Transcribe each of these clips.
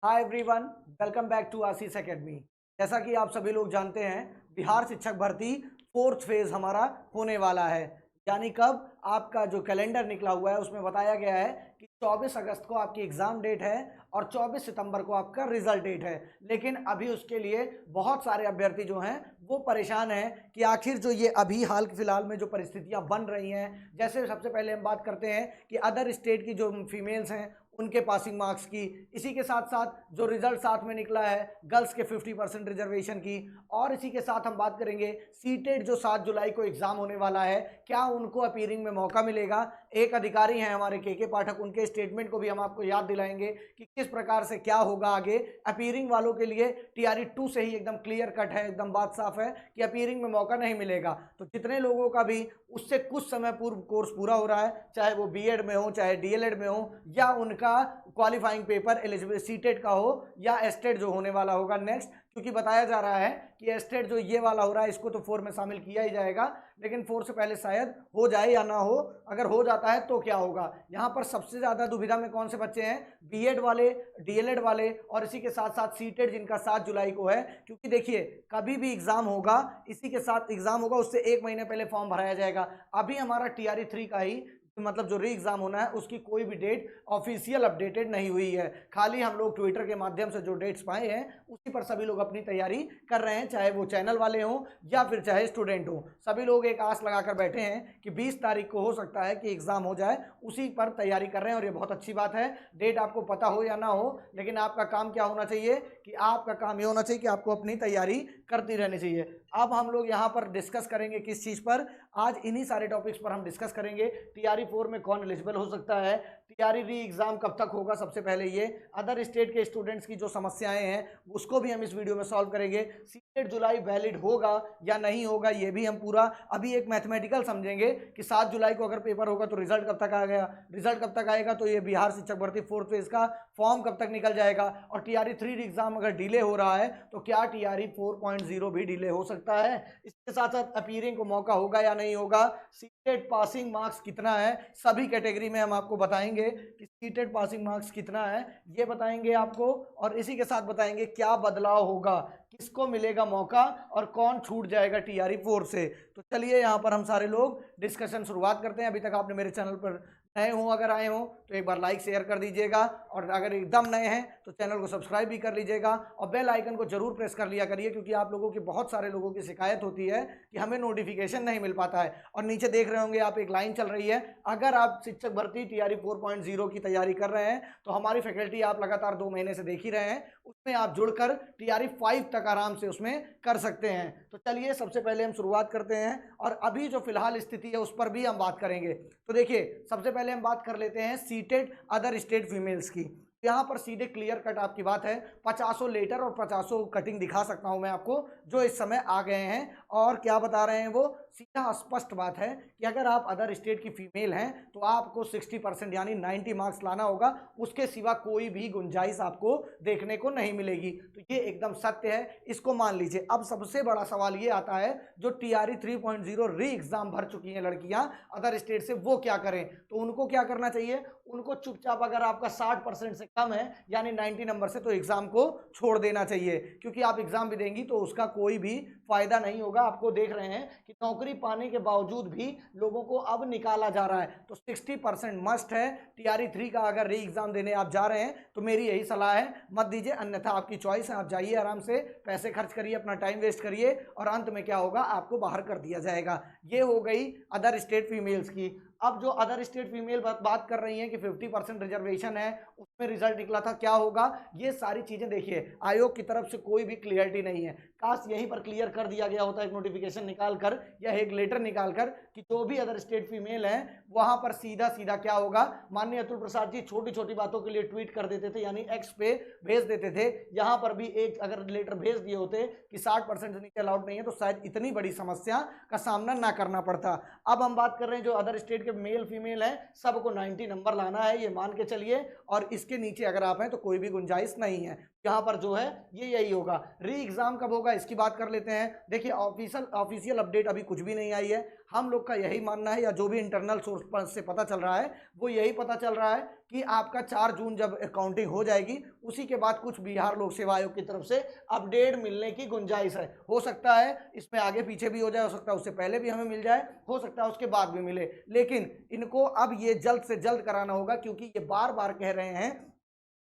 Hi everyone, welcome back to Ashish academy. जैसा कि आप सभी लोग जानते हैं, बिहार शिक्षक भर्ती फोर्थ फेज हमारा होने वाला है। यानी कब आपका जो कैलेंडर निकला हुआ है उसमें बताया गया है कि 24 अगस्त को आपकी एग्ज़ाम डेट है और 24 सितंबर को आपका रिजल्ट डेट है। लेकिन अभी उसके लिए बहुत सारे अभ्यर्थी जो हैं वो परेशान हैं कि आखिर जो ये अभी हाल फिलहाल में जो परिस्थितियां बन रही हैं, जैसे सबसे पहले हम बात करते हैं कि अदर स्टेट की जो फीमेल्स हैं उनके पासिंग मार्क्स की, इसी के साथ साथ जो रिजल्ट साथ में निकला है गर्ल्स के 50% रिजर्वेशन की, और इसी के साथ हम बात करेंगे सीटेट जो 7 जुलाई को एग्जाम होने वाला है, क्या उनको अपीयरिंग में मौका मिलेगा। एक अधिकारी हैं हमारे के पाठक, उनके स्टेटमेंट को भी हम आपको याद दिलाएंगे कि किस प्रकार से क्या होगा आगे। अपीयरिंग वालों के लिए टीआरई 2 से ही एकदम क्लियर कट है, एकदम बात साफ है कि अपीयरिंग में मौका नहीं मिलेगा। तो जितने लोगों का भी उससे कुछ समय पूर्व कोर्स पूरा हो रहा है, चाहे वो बीएड में हो, चाहे डीएलएड में हो, या उनका क्वालिफाइंग पेपर एलिजिबल सीटेट का हो या एस्टेट जो होने वाला होगा नेक्स्ट, क्योंकि बताया जा रहा है कि एस्टेट जो ये वाला हो रहा है इसको तो 4 में शामिल किया ही जाएगा, लेकिन 4 से पहले शायद हो जाए या ना हो। अगर हो जाता है तो क्या होगा। यहाँ पर सबसे ज़्यादा दुविधा में कौन से बच्चे हैं? बीएड वाले, डीएलएड वाले, और इसी के साथ साथ सीटेट जिनका 7 जुलाई को है। क्योंकि देखिए, कभी भी एग्जाम होगा, इसी के साथ एग्जाम होगा, उससे 1 महीने पहले फॉर्म भराया जाएगा। अभी हमारा टीआरई 3 का ही मतलब जो री एग्जाम होना है उसकी कोई भी डेट ऑफिशियल अपडेटेड नहीं हुई है। खाली हम लोग ट्विटर के माध्यम से जो डेट्स पाए हैं उसी पर सभी लोग अपनी तैयारी कर रहे हैं, चाहे वो चैनल वाले हों या फिर चाहे स्टूडेंट हों। सभी लोग एक आस लगाकर बैठे हैं कि 20 तारीख को हो सकता है कि एग्जाम हो जाए, उसी पर तैयारी कर रहे हैं और ये बहुत अच्छी बात है। डेट आपको पता हो या ना हो, लेकिन आपका काम क्या होना चाहिए कि आपका काम ये होना चाहिए कि आपको अपनी तैयारी करती रहनी चाहिए। अब हम लोग यहाँ पर डिस्कस करेंगे किस चीज़ पर? आज इन्हीं सारे टॉपिक्स पर हम डिस्कस करेंगे। टीआरई 4 में कौन एलिजिबल हो सकता है, टीआरई री एग्जाम कब तक होगा, सबसे पहले ये अदर स्टेट के स्टूडेंट्स की जो समस्याएं हैं उसको भी हम इस वीडियो में सॉल्व करेंगे। सीटेट जुलाई वैलिड होगा या नहीं होगा ये भी हम पूरा अभी एक मैथमेटिकल समझेंगे कि 7 जुलाई को अगर पेपर होगा तो रिजल्ट कब तक आ गया, रिजल्ट कब तक आएगा तो ये बिहार शिक्षक भर्ती फोर्थ फेज का फॉर्म कब तक निकल जाएगा, और टीआरई 3 एग्जाम अगर डिले हो रहा है तो क्या टीआरई 4.0 भी डिले हो सकता है। इसके साथ साथ अपीयरिंग को मौका होगा या नहीं होगा, सीटेट पासिंग मार्क्स कितना है, सभी कैटेगरी में हम आपको बताएंगे कि सीटेट पासिंग मार्क्स कितना है, ये बताएंगे आपको। और इसी के साथ बताएंगे क्या बदलाव होगा, किसको मिलेगा मौका और कौन छूट जाएगा टीआरई 4 से। तो चलिए यहाँ पर हम सारे लोग डिस्कशन शुरुआत करते हैं। अभी तक आपने मेरे चैनल पर नए हो, अगर आए हो तो एक बार लाइक शेयर कर दीजिएगा, और अगर एकदम नए हैं तो चैनल को सब्सक्राइब भी कर लीजिएगा और बेल आइकन को जरूर प्रेस कर लिया करिए, क्योंकि आप लोगों की बहुत सारे लोगों की शिकायत होती है कि हमें नोटिफिकेशन नहीं मिल पाता है। और नीचे देख रहे होंगे आप, एक लाइन चल रही है, अगर आप शिक्षक भर्ती टीआरई 4.0 की तैयारी कर रहे हैं तो हमारी फैकल्टी आप लगातार 2 महीने से देख ही रहे हैं, उसमें आप जुड़कर टीआरई 5 तक आराम से उसमें कर सकते हैं। तो चलिए सबसे पहले हम शुरुआत करते हैं और अभी जो फिलहाल स्थिति है उस पर भी हम बात करेंगे। तो देखिए, सबसे पहले हम बात कर लेते हैं सीटेट अदर स्टेट फीमेल्स की। यहाँ पर सीधे क्लियर कट आपकी बात है, 50 लेटर और 50 कटिंग दिखा सकता हूं मैं आपको जो इस समय आ गए हैं। और क्या बता रहे हैं वो, सीधा स्पष्ट बात है कि अगर आप अदर स्टेट की फीमेल हैं तो आपको 60% यानी 90 मार्क्स लाना होगा, उसके सिवा कोई भी गुंजाइश आपको देखने को नहीं मिलेगी। तो ये एकदम सत्य है, इसको मान लीजिए। अब सबसे बड़ा सवाल ये आता है, जो टीआरई 3.0 री एग्जाम भर चुकी हैं लड़कियां अदर स्टेट से, वो क्या करें? तो उनको क्या करना चाहिए? उनको चुपचाप, अगर आपका 60% से कम है यानी 90 नंबर से, तो एग्जाम को छोड़ देना चाहिए, क्योंकि आप एग्जाम भी देंगी तो उसका कोई भी फायदा नहीं होगा। आपको देख रहे हैं कि नौकरी पाने के बावजूद भी लोगों को अब निकाला जा रहा है। तो 60% मस्ट है। टीआरई 3 का अगर री एग्जाम देने आप जा रहे हैं तो मेरी यही सलाह है, मत दीजिए, अन्यथा आपकी चॉइस है, आप जाइए आराम से, पैसे खर्च करिए, अपना टाइम वेस्ट करिए, और अंत में क्या होगा, आपको बाहर कर दिया जाएगा। ये हो गई अदर स्टेट फीमेल्स की। अब जो अदर स्टेट फीमेल बात कर रही हैं कि 50% रिजर्वेशन है, उसमें रिजल्ट निकला था, क्या होगा, ये सारी चीजें देखिए आयोग की तरफ से कोई भी क्लियरिटी नहीं है। काश यहीं पर क्लियर कर दिया गया होता, एक नोटिफिकेशन निकालकर या एक लेटर निकालकर, कि जो भी अदर स्टेट फीमेल है वहां पर सीधा सीधा क्या होगा। माननीय अतुल प्रसाद जी छोटी छोटी बातों के लिए ट्वीट कर देते थे, यानी एक्स पे भेज देते थे, यहां पर भी एक अगर लेटर भेज दिए होते कि 60% से नीचे अलाउड नहीं है, तो शायद इतनी बड़ी समस्या का सामना ना करना पड़ता। अब हम बात कर रहे हैं जो अदर स्टेट के मेल फीमेल है, सबको 90 नंबर लाना है, ये मान के चलिए, और इसके नीचे अगर आप हैं तो कोई भी गुंजाइश नहीं है। यहाँ पर जो है ये यही होगा। री एग्जाम कब होगा इसकी बात कर लेते हैं। देखिए, ऑफिशियल अपडेट अभी कुछ भी नहीं आई है। हम लोग का यही मानना है, या जो भी इंटरनल सोर्स पर से पता चल रहा है वो यही पता चल रहा है कि आपका 4 जून जब काउंटिंग हो जाएगी उसी के बाद कुछ बिहार लोक सेवा आयोग की तरफ से अपडेट मिलने की गुंजाइश है। हो सकता है इसमें आगे पीछे भी हो जाए, हो सकता है उससे पहले भी हमें मिल जाए, हो सकता है उसके बाद भी मिले, लेकिन इनको अब ये जल्द से जल्द कराना होगा, क्योंकि ये बार बार कह रहे हैं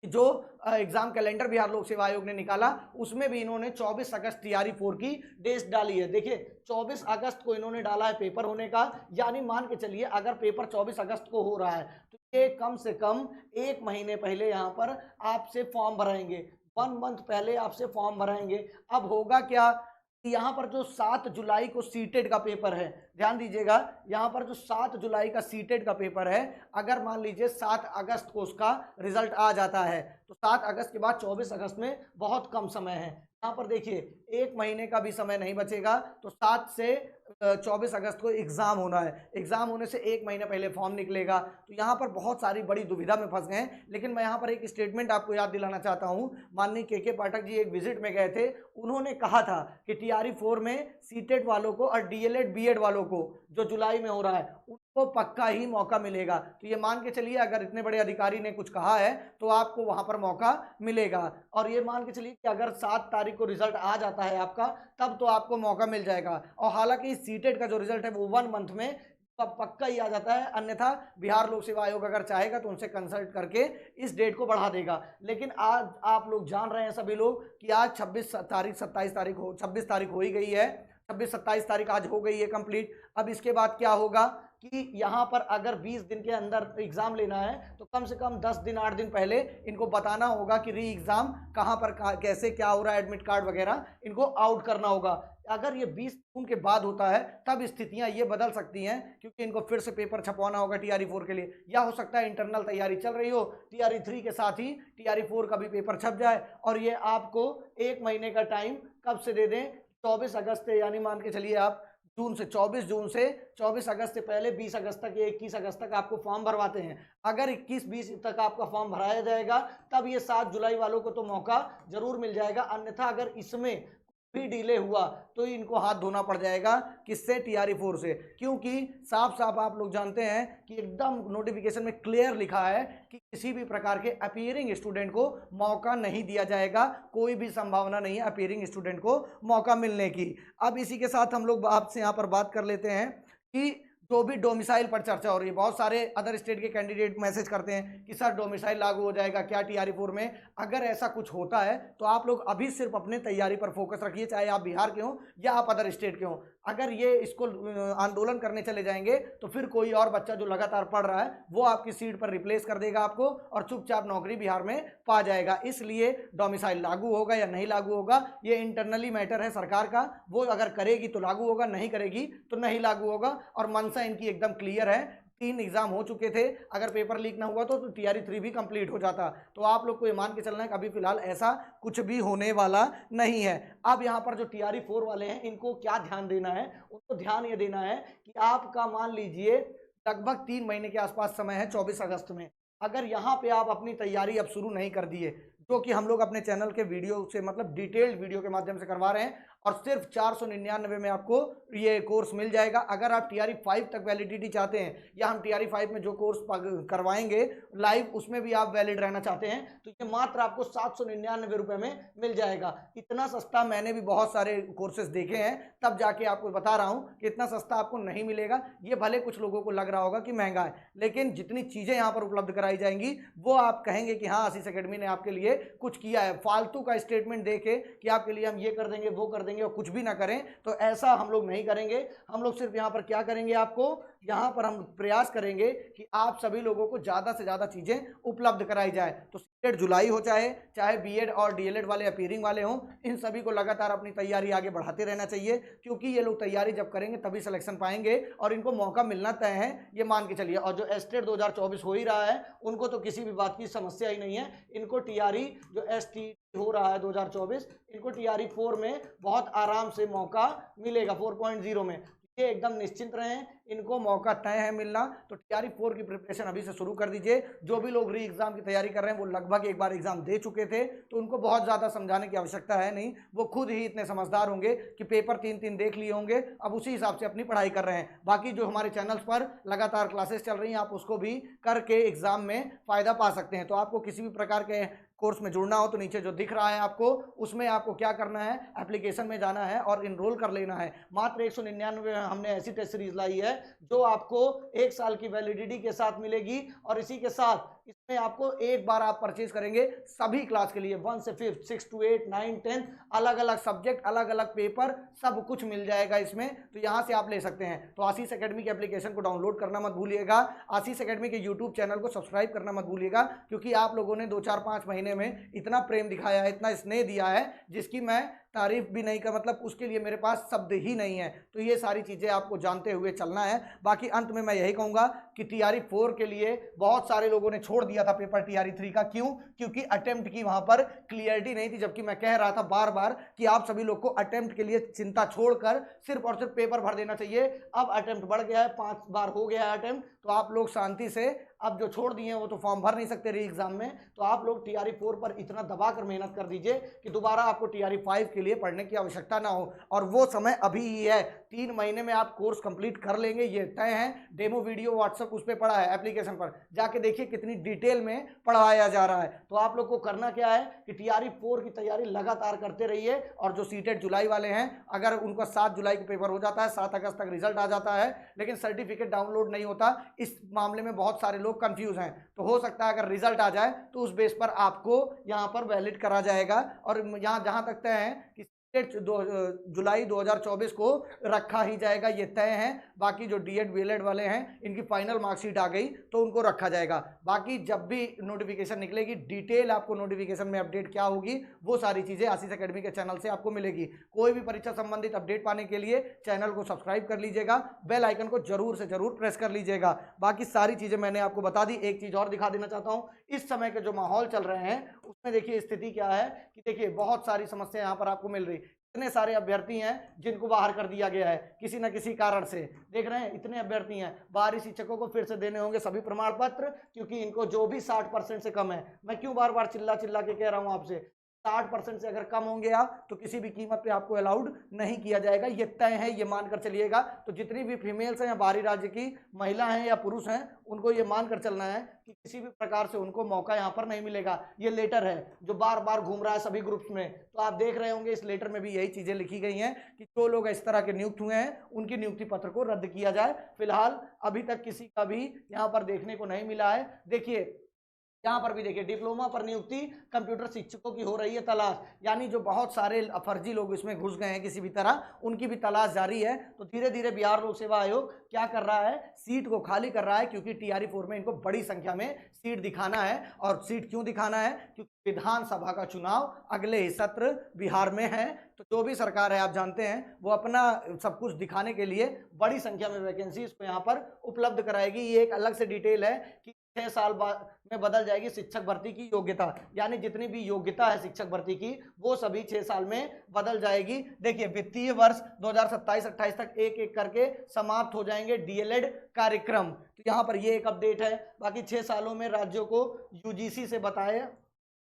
जो एग्जाम कैलेंडर बिहार लोक सेवा आयोग ने निकाला उसमें भी इन्होंने 24 अगस्त टीआरई 4 की डेट डाली है। देखिए 24 अगस्त को इन्होंने डाला है पेपर होने का, यानी मान के चलिए अगर पेपर 24 अगस्त को हो रहा है तो ये कम से कम 1 महीने पहले यहाँ पर आपसे फॉर्म भराएंगे, 1 मंथ पहले आपसे फॉर्म भराएंगे। अब होगा क्या, यहाँ पर जो 7 जुलाई को सीटेड का पेपर है, ध्यान दीजिएगा, यहाँ पर जो 7 जुलाई का सीटेड का पेपर है, अगर मान लीजिए 7 अगस्त को उसका रिजल्ट आ जाता है तो 7 अगस्त के बाद 24 अगस्त में बहुत कम समय है। यहाँ पर देखिए 1 महीने का भी समय नहीं बचेगा, तो 7 से 24 अगस्त को एग्जाम होना है, एग्जाम होने से 1 महीना पहले फॉर्म निकलेगा। तो यहाँ पर बहुत सारी बड़ी दुविधा में फंस गए हैं। लेकिन मैं यहाँ पर एक स्टेटमेंट आपको याद दिलाना चाहता हूँ। माननीय के पाठक जी एक विजिट में गए थे, उन्होंने कहा था कि टीआरई 4 में सीटेड वालों को और डीएलएड बीएड वालों को जो जुलाई में हो रहा है उनको पक्का ही मौका मिलेगा। तो ये मान के चलिए अगर इतने बड़े अधिकारी ने कुछ कहा है तो आपको वहां पर मौका मिलेगा। और ये मान के चलिए कि अगर 7 तारीख को रिजल्ट आ जाता है आपका तब तो आपको मौका मिल जाएगा। और हालांकि सीटेड का जो रिजल्ट है वो 1 मंथ में पक्का ही आ जाता है, अन्यथा बिहार लोक सेवा आयोग अगर चाहेगा तो उनसे कंसल्ट करके इस डेट को बढ़ा देगा। लेकिन आज आप लोग जान रहे हैं सभी लोग कि आज 26 तारीख 27 तारीख हो 26 तारीख हो ही गई है, 26-27 तारीख आज हो गई है कंप्लीट। अब इसके बाद क्या होगा कि यहाँ पर अगर 20 दिन के अंदर एग्जाम लेना है तो कम से कम 10 दिन 8 दिन पहले इनको बताना होगा कि री एग्जाम कहाँ पर कैसे क्या हो रहा है, एडमिट कार्ड वगैरह इनको आउट करना होगा। अगर ये 20 जून के बाद होता है तब स्थितियां ये बदल सकती हैं, क्योंकि इनको फिर से पेपर छपवाना होगा टीआरई 4 के लिए, या हो सकता है इंटरनल तैयारी चल रही हो, टीआरई 3 के साथ ही टीआरई 4 का भी पेपर छप जाए और ये आपको 1 महीने का टाइम कब से दे दें, 24 अगस्त से, यानी मान के चलिए आप जून से 24 जून से 24 अगस्त से पहले 20 अगस्त तक या 21 अगस्त तक आपको फॉर्म भरवाते हैं। अगर 21-20 तक आपका फॉर्म भराया जाएगा तब ये 7 जुलाई वालों को तो मौका जरूर मिल जाएगा, अन्यथा अगर इसमें भी डिले हुआ तो इनको हाथ धोना पड़ जाएगा। किससे? टीआरई 4 से, क्योंकि साफ साफ आप लोग जानते हैं कि एकदम नोटिफिकेशन में क्लियर लिखा है कि किसी भी प्रकार के अपीयरिंग स्टूडेंट को मौका नहीं दिया जाएगा, कोई भी संभावना नहीं है अपीयरिंग स्टूडेंट को मौका मिलने की। अब इसी के साथ हम लोग आपसे यहाँ पर बात कर लेते हैं कि जो भी डोमिसाइल पर चर्चा हो रही है, बहुत सारे अदर स्टेट के कैंडिडेट मैसेज करते हैं कि सर डोमिसाइल लागू हो जाएगा क्या टीआरई 4 में। अगर ऐसा कुछ होता है तो आप लोग अभी सिर्फ अपने तैयारी पर फोकस रखिए, चाहे आप बिहार के हों या आप अदर स्टेट के हों। अगर ये इसको आंदोलन करने चले जाएंगे तो फिर कोई और बच्चा जो लगातार पढ़ रहा है वो आपकी सीट पर रिप्लेस कर देगा आपको और चुपचाप नौकरी बिहार में पा जाएगा। इसलिए डोमिसाइल लागू होगा या नहीं लागू होगा ये इंटरनली मैटर है सरकार का, वो अगर करेगी तो लागू होगा, नहीं करेगी तो नहीं लागू होगा। और मंशा इनकी एकदम क्लियर है, 3 एग्जाम हो चुके थे, अगर पेपर लीक ना हुआ तो टीआरई 3 भी कंप्लीट हो जाता। तो आप लोग को ये मान के चलना है कि अभी फिलहाल ऐसा कुछ भी होने वाला नहीं है। अब यहाँ पर जो टीआरई 4 वाले हैं इनको क्या ध्यान देना है, उनको ध्यान ये देना है कि आपका मान लीजिए लगभग 3 महीने के आसपास समय है 24 अगस्त में। अगर यहाँ पे आप अपनी तैयारी अब शुरू नहीं कर दिए, जो कि हम लोग अपने चैनल के वीडियो से मतलब डिटेल्ड वीडियो के माध्यम से करवा रहे हैं, और सिर्फ 499 में आपको ये कोर्स मिल जाएगा। अगर आप टीआरई 5 तक वैलिडिटी चाहते हैं या हम टीआरई 5 में जो कोर्स करवाएंगे लाइव उसमें भी आप वैलिड रहना चाहते हैं तो ये मात्र आपको 799 रुपये में मिल जाएगा। इतना सस्ता मैंने भी बहुत सारे कोर्सेज देखे हैं, तब जाके आपको बता रहा हूँ कि इतना सस्ता आपको नहीं मिलेगा। ये भले कुछ लोगों को लग रहा होगा कि महंगा है, लेकिन जितनी चीज़ें यहाँ पर उपलब्ध कराई जाएंगी वो आप कहेंगे कि हाँ आशीष एकेडमी ने आपके लिए कुछ किया है। फालतू का स्टेटमेंट देके कि आपके लिए हम ये कर देंगे वो कर देंगे और कुछ भी ना करें, तो ऐसा हम लोग नहीं करेंगे। हम लोग सिर्फ यहाँ पर क्या करेंगे, आपको यहाँ पर हम प्रयास करेंगे कि आप सभी लोगों को ज़्यादा से ज़्यादा चीज़ें उपलब्ध कराई जाए। तो सीटेड जुलाई हो चाहे बीएड और डीएलएड वाले अपीयरिंग वाले हों, इन सभी को लगातार अपनी तैयारी आगे बढ़ाते रहना चाहिए, क्योंकि ये लोग तैयारी जब करेंगे तभी सिलेक्शन पाएंगे और इनको मौका मिलना तय है, ये मान के चलिए। और जो एस्टेट 2024 हो ही रहा है उनको तो किसी भी बात की समस्या ही नहीं है। इनको टीआरई जो एसटी हो रहा है 2024, इनको टीआरई 4 में बहुत आराम से मौका मिलेगा 4.0 में। ये एकदम निश्चिंत रहें, इनको मौका तय है मिलना। तो टीआरई 4 की प्रिपरेशन अभी से शुरू कर दीजिए। जो भी लोग री एग्जाम की तैयारी कर रहे हैं वो लगभग एक बार एग्जाम दे चुके थे, तो उनको बहुत ज़्यादा समझाने की आवश्यकता है नहीं, वो खुद ही इतने समझदार होंगे कि पेपर 3-3 देख लिए होंगे, अब उसी हिसाब से अपनी पढ़ाई कर रहे हैं। बाकी जो हमारे चैनल्स पर लगातार क्लासेस चल रही हैं, आप उसको भी करके एग्जाम में फ़ायदा पा सकते हैं। तो आपको किसी भी प्रकार के कोर्स में जुड़ना हो तो नीचे जो दिख रहा है आपको, उसमें आपको क्या करना है, एप्लीकेशन में जाना है और इनरोल कर लेना है। मात्र 199 हमने ऐसी टेस्ट सीरीज लाई है जो आपको 1 साल की वैलिडिटी के साथ मिलेगी, और इसी के साथ इसमें आपको एक बार आप परचेज करेंगे सभी क्लास के लिए 1 से 5, 6 to 8, 9, 10 अलग अलग सब्जेक्ट, अलग अलग पेपर, सब कुछ मिल जाएगा इसमें। तो यहाँ से आप ले सकते हैं। तो आशीष एकेडमी की एप्लीकेशन को डाउनलोड करना मत भूलिएगा, आशीष एकेडमी के यूट्यूब चैनल को सब्सक्राइब करना मत भूलिएगा, क्योंकि आप लोगों ने 2-4-5 महीने में इतना प्रेम दिखाया है, इतना स्नेह दिया है, जिसकी मैं तारीफ भी नहीं कर, मतलब उसके लिए मेरे पास शब्द ही नहीं है। तो ये सारी चीज़ें आपको जानते हुए चलना है। बाकी अंत में मैं यही कहूँगा कि टीआरई 4 के लिए बहुत सारे लोगों ने छोड़ दिया था पेपर टीआरई 3 का। क्यों? क्योंकि अटेम्प्ट की वहाँ पर क्लियरिटी नहीं थी, जबकि मैं कह रहा था बार बार कि आप सभी लोग को अटेम्प्ट के लिए चिंता छोड़कर सिर्फ और सिर्फ पेपर भर देना चाहिए। अब अटेम्प्ट बढ़ गया है, 5 बार हो गया है अटेम्प्ट, तो आप लोग शांति से, अब जो छोड़ दिए हैं वो तो फॉर्म भर नहीं सकते री एग्जाम में, तो आप लोग टीआरई 4 पर इतना दबा कर मेहनत कर दीजिए कि दोबारा आपको टीआरई 5 के लिए पढ़ने की आवश्यकता ना हो। और वो समय अभी ही है, 3 महीने में आप कोर्स कंप्लीट कर लेंगे, ये तय है। डेमो वीडियो व्हाट्सएप उस पर पड़ा है, एप्लीकेशन पर जाके देखिए कितनी डिटेल में पढ़ाया जा रहा है। तो आप लोग को करना क्या है कि टीआरई 4 की तैयारी लगातार करते रहिए। और जो सीटेट जुलाई वाले हैं, अगर उनका 7 जुलाई को पेपर हो जाता है, 7 अगस्त तक रिजल्ट आ जाता है, लेकिन सर्टिफिकेट डाउनलोड नहीं होता, इस मामले में बहुत सारे लोग कंफ्यूज हैं। तो हो सकता है अगर रिजल्ट आ जाए तो उस बेस पर आपको यहां पर वैलिड करा जाएगा। और यहां जहां तक तय है कि जुलाई 2024 को रखा ही जाएगा, ये तय है। बाकी जो डीएड बीएड वाले हैं, इनकी फाइनल मार्कशीट आ गई तो उनको रखा जाएगा। बाकी जब भी नोटिफिकेशन निकलेगी, डिटेल आपको नोटिफिकेशन में अपडेट क्या होगी, वो सारी चीज़ें आशीष एकेडमी के चैनल से आपको मिलेगी। कोई भी परीक्षा संबंधित अपडेट पाने के लिए चैनल को सब्सक्राइब कर लीजिएगा, बेल आइकन को जरूर से जरूर प्रेस कर लीजिएगा। बाकी सारी चीज़ें मैंने आपको बता दी। एक चीज़ और दिखा देना चाहता हूँ, इस समय के जो माहौल चल रहे हैं उसमें देखिए स्थिति क्या है कि देखिए बहुत सारी समस्या यहाँ पर आपको मिल रही। इतने सारे अभ्यर्थी हैं जिनको बाहर कर दिया गया है किसी न किसी कारण से, देख रहे हैं इतने अभ्यर्थी हैं। बाहरी शिक्षकों को फिर से देने होंगे सभी प्रमाण पत्र, क्योंकि इनको जो भी 60% से कम है, मैं क्यों बार बार चिल्ला चिल्ला के कह रहा हूं आपसे, 60% से अगर कम होंगे आप तो किसी भी कीमत पे आपको अलाउड नहीं किया जाएगा, ये तय है, ये मानकर चलिएगा। तो जितनी भी फीमेल्स हैं या बाहरी राज्य की महिला हैं या पुरुष हैं, उनको ये मानकर चलना है कि किसी भी प्रकार से उनको मौका यहाँ पर नहीं मिलेगा। ये लेटर है जो बार बार घूम रहा है सभी ग्रुप्स में, तो आप देख रहे होंगे इस लेटर में भी यही चीजें लिखी गई हैं कि जो लोग इस तरह के नियुक्त हुए हैं उनकी नियुक्ति पत्र को रद्द किया जाए। फिलहाल अभी तक किसी का भी यहाँ पर देखने को नहीं मिला है। देखिए यहाँ पर भी देखिए डिप्लोमा पर नियुक्ति कंप्यूटर शिक्षकों की हो रही है तलाश, यानी जो बहुत सारे फर्जी लोग इसमें घुस गए हैं किसी भी तरह, उनकी भी तलाश जारी है। तो धीरे धीरे बिहार लोक सेवा आयोग क्या कर रहा है, सीट को खाली कर रहा है, क्योंकि टीआरई 4 में इनको बड़ी संख्या में सीट दिखाना है। और सीट क्यों दिखाना है? क्योंकि विधानसभा का चुनाव अगले ही सत्र बिहार में है। तो जो भी सरकार है आप जानते हैं वो अपना सब कुछ दिखाने के लिए बड़ी संख्या में वैकेंसी इसको यहाँ पर उपलब्ध कराएगी। ये एक अलग से डिटेल है कि 6 साल बाद में बदल जाएगी शिक्षक भर्ती की योग्यता, यानी जितनी भी योग्यता है शिक्षक भर्ती की वो सभी 6 साल में बदल जाएगी। देखिए वित्तीय वर्ष 2027-28 तक एक एक करके समाप्त हो जाएंगे डीएलएड कार्यक्रम। तो यहाँ पर ये एक अपडेट है। बाकी 6 सालों में राज्यों को यूजीसी से बताया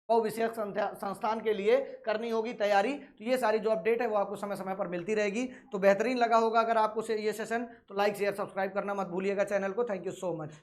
विषयक संस्थान के लिए करनी होगी तैयारी। तो ये सारी जो अपडेट है वो आपको समय समय पर मिलती रहेगी। तो बेहतरीन लगा होगा अगर आपको ये सेशन, तो लाइक शेयर सब्सक्राइब करना मत भूलिएगा चैनल को। Thank you so much.